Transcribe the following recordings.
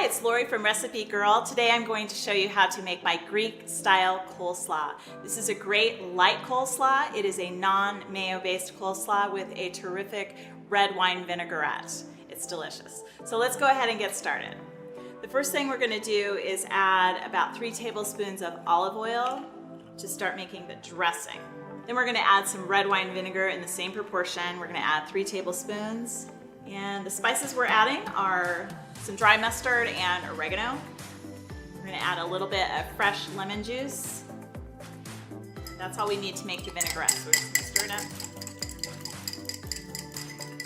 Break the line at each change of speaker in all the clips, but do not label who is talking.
Hi, it's Lori from Recipe Girl. Today I'm going to show you how to make my Greek style coleslaw. This is a great light coleslaw. It is a non-mayo based coleslaw with a terrific red wine vinaigrette. It's delicious. So let's go ahead and get started. The first thing we're going to do is add about 3 tablespoons of olive oil to start making the dressing. Then we're going to add some red wine vinegar in the same proportion. We're going to add 3 tablespoons. And the spices we're adding are some dry mustard and oregano. We're going to add a little bit of fresh lemon juice. That's all we need to make the vinaigrette, so we're just going to stir it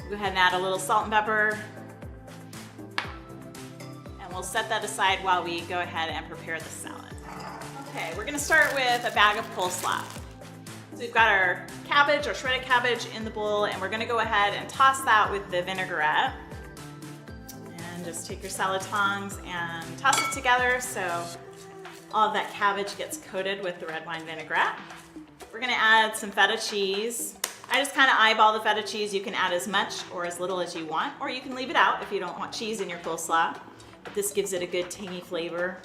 up. Go ahead and add a little salt and pepper. And we'll set that aside while we go ahead and prepare the salad. Okay, we're going to start with a bag of coleslaw. So we've got our cabbage, our shredded cabbage in the bowl, and we're going to go ahead and toss that with the vinaigrette. And just take your salad tongs and toss it together so all of that cabbage gets coated with the red wine vinaigrette. We're going to add some feta cheese. I just kind of eyeball the feta cheese. You can add as much or as little as you want, or you can leave it out if you don't want cheese in your coleslaw. But this gives it a good tangy flavor.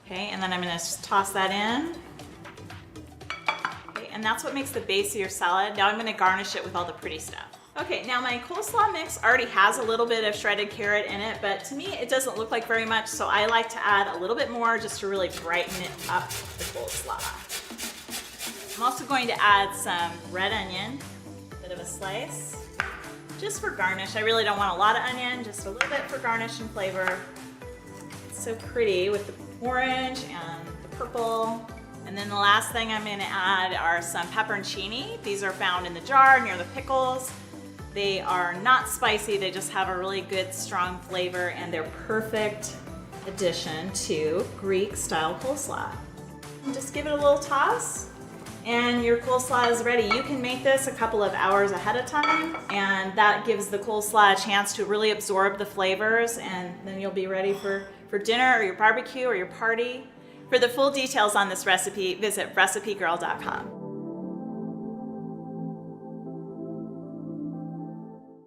Okay, and then I'm going to just toss that in. And that's what makes the base of your salad. Now I'm going to garnish it with all the pretty stuff. Okay, now my coleslaw mix already has a little bit of shredded carrot in it, but to me it doesn't look like very much, so I like to add a little bit more just to really brighten it up, the coleslaw. I'm also going to add some red onion, a bit of a slice, just for garnish. I really don't want a lot of onion, just a little bit for garnish and flavor. It's so pretty with the orange and the purple. And then the last thing I'm going to add are some pepperoncini. These are found in the jar near the pickles. They are not spicy, they just have a really good strong flavor, and they're perfect addition to Greek style coleslaw. And just give it a little toss and your coleslaw is ready. You can make this a couple of hours ahead of time, and that gives the coleslaw a chance to really absorb the flavors, and then you'll be ready for dinner or your barbecue or your party. For the full details on this recipe, visit recipegirl.com.